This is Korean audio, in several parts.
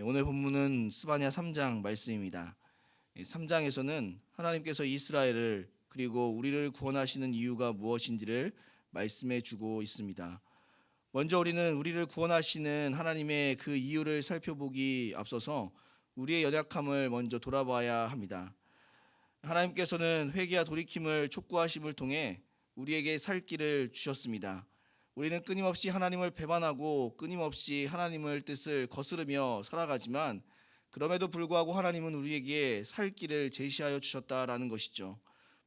오늘 본문은 스바냐 3장 말씀입니다. 3장에서는 하나님께서 이스라엘을 그리고 우리를 구원하시는 이유가 무엇인지를 말씀해 주고 있습니다. 먼저 우리는 우리를 구원하시는 하나님의 그 이유를 살펴보기 앞서서 우리의 연약함을 먼저 돌아봐야 합니다. 하나님께서는 회개와 돌이킴을 촉구하심을 통해 우리에게 살 길을 주셨습니다. 우리는 끊임없이 하나님을 배반하고 끊임없이 하나님의 뜻을 거스르며 살아가지만 그럼에도 불구하고 하나님은 우리에게 살 길을 제시하여 주셨다라는 것이죠.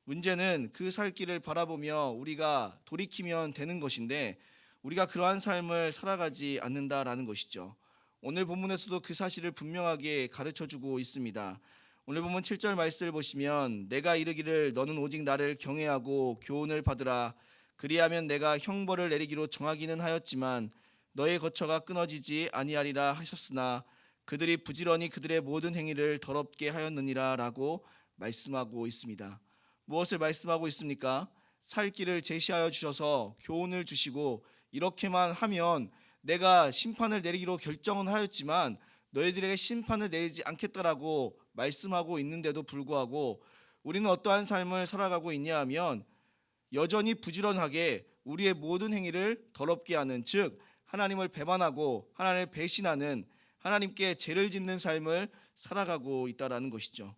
문제는 그 살 길을 바라보며 우리가 돌이키면 되는 것인데 우리가 그러한 삶을 살아가지 않는다라는 것이죠. 오늘 본문에서도 그 사실을 분명하게 가르쳐주고 있습니다. 오늘 본문 7절 말씀을 보시면 내가 이르기를 너는 오직 나를 경외하고 교훈을 받으라. 그리하면 내가 형벌을 내리기로 정하기는 하였지만 너의 거처가 끊어지지 아니하리라 하셨으나 그들이 부지런히 그들의 모든 행위를 더럽게 하였느니라 라고 말씀하고 있습니다. 무엇을 말씀하고 있습니까? 살 길을 제시하여 주셔서 교훈을 주시고 이렇게만 하면 내가 심판을 내리기로 결정은 하였지만 너희들에게 심판을 내리지 않겠다라고 말씀하고 있는데도 불구하고 우리는 어떠한 삶을 살아가고 있냐 하면 여전히 부지런하게 우리의 모든 행위를 더럽게 하는, 즉 하나님을 배반하고 하나님을 배신하는, 하나님께 죄를 짓는 삶을 살아가고 있다는 것이죠.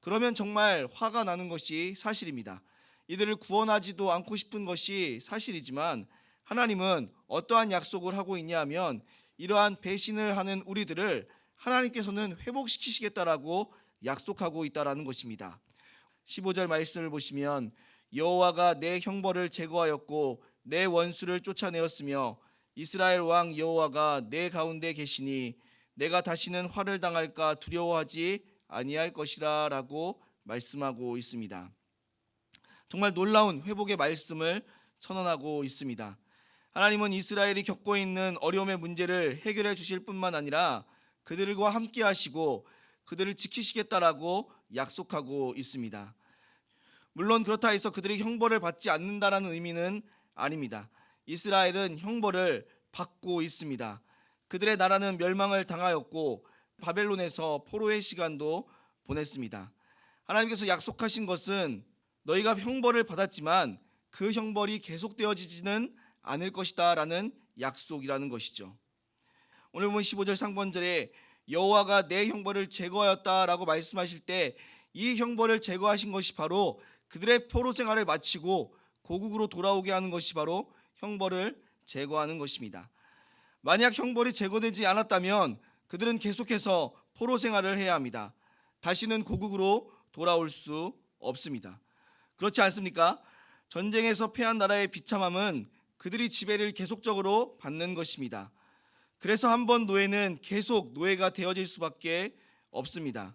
그러면 정말 화가 나는 것이 사실입니다. 이들을 구원하지도 않고 싶은 것이 사실이지만 하나님은 어떠한 약속을 하고 있냐 하면 이러한 배신을 하는 우리들을 하나님께서는 회복시키시겠다라고 약속하고 있다는 것입니다. 15절 말씀을 보시면 여호와가 내 형벌을 제거하였고 내 원수를 쫓아내었으며 이스라엘 왕 여호와가 내 가운데 계시니 내가 다시는 화를 당할까 두려워하지 아니할 것이라 라고 말씀하고 있습니다. 정말 놀라운 회복의 말씀을 선언하고 있습니다. 하나님은 이스라엘이 겪고 있는 어려움의 문제를 해결해 주실 뿐만 아니라 그들과 함께 하시고 그들을 지키시겠다라고 약속하고 있습니다. 물론 그렇다 해서 그들이 형벌을 받지 않는다라는 의미는 아닙니다. 이스라엘은 형벌을 받고 있습니다. 그들의 나라는 멸망을 당하였고 바벨론에서 포로의 시간도 보냈습니다. 하나님께서 약속하신 것은 너희가 형벌을 받았지만 그 형벌이 계속되어지지는 않을 것이다 라는 약속이라는 것이죠. 오늘 보면 15절 상반절에 여호와가 내 형벌을 제거하였다라고 말씀하실 때 이 형벌을 제거하신 것이 바로 그들의 포로 생활을 마치고 고국으로 돌아오게 하는 것이 바로 형벌을 제거하는 것입니다. 만약 형벌이 제거되지 않았다면 그들은 계속해서 포로 생활을 해야 합니다. 다시는 고국으로 돌아올 수 없습니다. 그렇지 않습니까? 전쟁에서 패한 나라의 비참함은 그들이 지배를 계속적으로 받는 것입니다. 그래서 한 번 노예는 계속 노예가 되어질 수밖에 없습니다.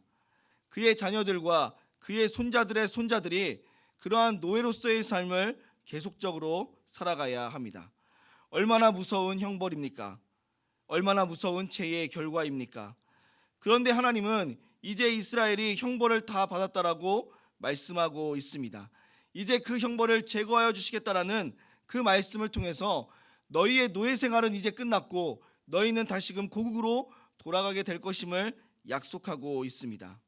그의 자녀들과 그의 손자들의 손자들이 그러한 노예로서의 삶을 계속적으로 살아가야 합니다. 얼마나 무서운 형벌입니까? 얼마나 무서운 죄의 결과입니까? 그런데 하나님은 이제 이스라엘이 형벌을 다 받았다라고 말씀하고 있습니다. 이제 그 형벌을 제거하여 주시겠다라는 그 말씀을 통해서 너희의 노예 생활은 이제 끝났고 너희는 다시금 고국으로 돌아가게 될 것임을 약속하고 있습니다.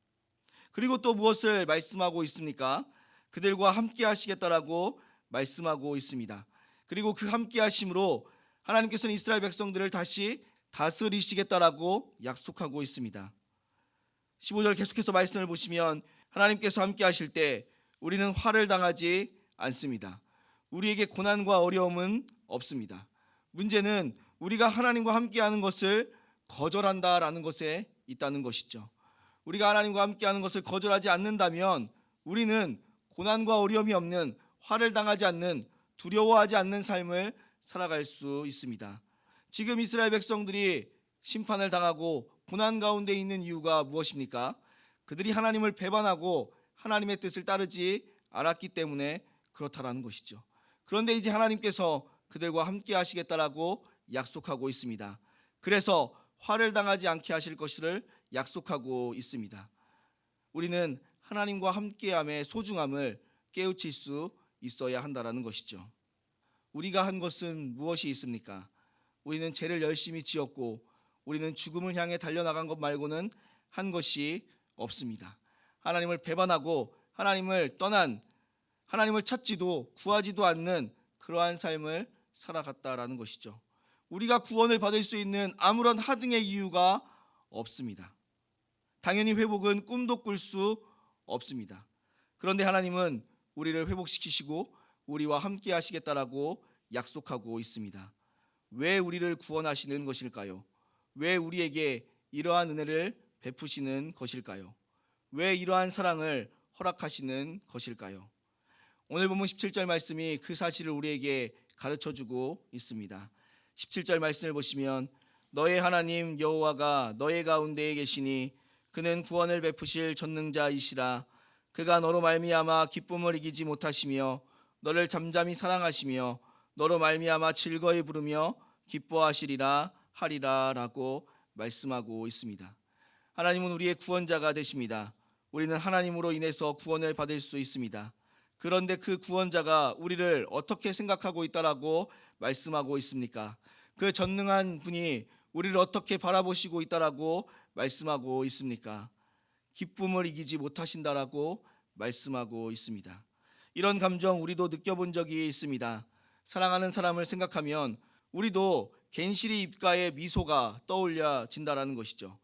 그리고 또 무엇을 말씀하고 있습니까? 그들과 함께 하시겠다라고 말씀하고 있습니다. 그리고 그 함께 하심으로 하나님께서는 이스라엘 백성들을 다시 다스리시겠다라고 약속하고 있습니다. 15절 계속해서 말씀을 보시면 하나님께서 함께 하실 때 우리는 화를 당하지 않습니다. 우리에게 고난과 어려움은 없습니다. 문제는 우리가 하나님과 함께하는 것을 거절한다라는 것에 있다는 것이죠. 우리가 하나님과 함께하는 것을 거절하지 않는다면 우리는 고난과 어려움이 없는, 화를 당하지 않는, 두려워하지 않는 삶을 살아갈 수 있습니다. 지금 이스라엘 백성들이 심판을 당하고 고난 가운데 있는 이유가 무엇입니까? 그들이 하나님을 배반하고 하나님의 뜻을 따르지 않았기 때문에 그렇다라는 것이죠. 그런데 이제 하나님께서 그들과 함께 하시겠다라고 약속하고 있습니다. 그래서 화를 당하지 않게 하실 것을 약속하고 있습니다. 우리는 하나님과 함께함의 소중함을 깨우칠 수 있어야 한다는 것이죠. 우리가 한 것은 무엇이 있습니까? 우리는 죄를 열심히 지었고 우리는 죽음을 향해 달려나간 것 말고는 한 것이 없습니다. 하나님을 배반하고 하나님을 떠난, 하나님을 찾지도 구하지도 않는 그러한 삶을 살아갔다라는 것이죠. 우리가 구원을 받을 수 있는 아무런 하등의 이유가 없습니다. 당연히 회복은 꿈도 꿀 수 없습니다. 그런데 하나님은 우리를 회복시키시고 우리와 함께 하시겠다라고 약속하고 있습니다. 왜 우리를 구원하시는 것일까요? 왜 우리에게 이러한 은혜를 베푸시는 것일까요? 왜 이러한 사랑을 허락하시는 것일까요? 오늘 본문 17절 말씀이 그 사실을 우리에게 가르쳐주고 있습니다. 17절 말씀을 보시면 너의 하나님 여호와가 너의 가운데에 계시니 그는 구원을 베푸실 전능자이시라. 그가 너로 말미암아 기쁨을 이기지 못하시며 너를 잠잠히 사랑하시며 너로 말미암아 즐거이 부르며 기뻐하시리라 하리라 라고 말씀하고 있습니다. 하나님은 우리의 구원자가 되십니다. 우리는 하나님으로 인해서 구원을 받을 수 있습니다. 그런데 그 구원자가 우리를 어떻게 생각하고 있다라고 말씀하고 있습니까? 그 전능한 분이 우리를 어떻게 바라보시고 있다라고 말씀하고 있습니까? 기쁨을 이기지 못하신다라고 말씀하고 있습니다. 이런 감정 우리도 느껴본 적이 있습니다. 사랑하는 사람을 생각하면 우리도 괜시리 입가에 미소가 떠올려진다라는 것이죠.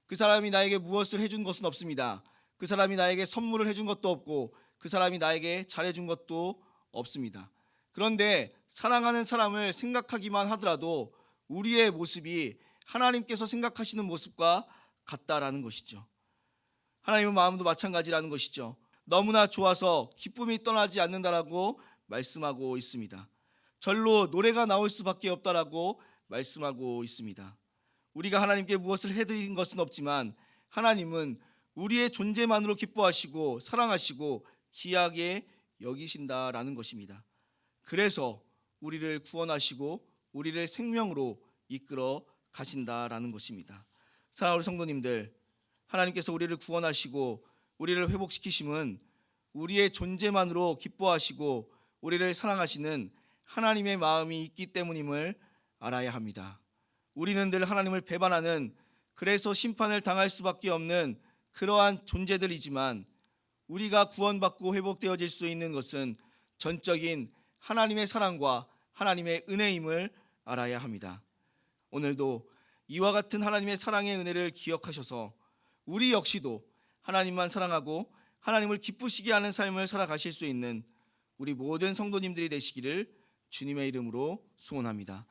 그 사람이 나에게 무엇을 해준 것은 없습니다. 그 사람이 나에게 선물을 해준 것도 없고 그 사람이 나에게 잘해준 것도 없습니다. 그런데 사랑하는 사람을 생각하기만 하더라도 우리의 모습이 하나님께서 생각하시는 모습과 같다라는 것이죠. 하나님의 마음도 마찬가지라는 것이죠. 너무나 좋아서 기쁨이 떠나지 않는다라고 말씀하고 있습니다. 절로 노래가 나올 수밖에 없다라고 말씀하고 있습니다. 우리가 하나님께 무엇을 해드린 것은 없지만 하나님은 우리의 존재만으로 기뻐하시고 사랑하시고 귀하게 여기신다라는 것입니다. 그래서 우리를 구원하시고 우리를 생명으로 이끌어 가신다라는 것입니다. 사랑하는 성도님들, 하나님께서 우리를 구원하시고 우리를 회복시키심은 우리의 존재만으로 기뻐하시고 우리를 사랑하시는 하나님의 마음이 있기 때문임을 알아야 합니다. 우리는 늘 하나님을 배반하는, 그래서 심판을 당할 수밖에 없는 그러한 존재들이지만 우리가 구원받고 회복되어질 수 있는 것은 전적인 하나님의 사랑과 하나님의 은혜임을 알아야 합니다. 오늘도 이와 같은 하나님의 사랑의 은혜를 기억하셔서 우리 역시도 하나님만 사랑하고 하나님을 기쁘시게 하는 삶을 살아가실 수 있는 우리 모든 성도님들이 되시기를 주님의 이름으로 소원합니다.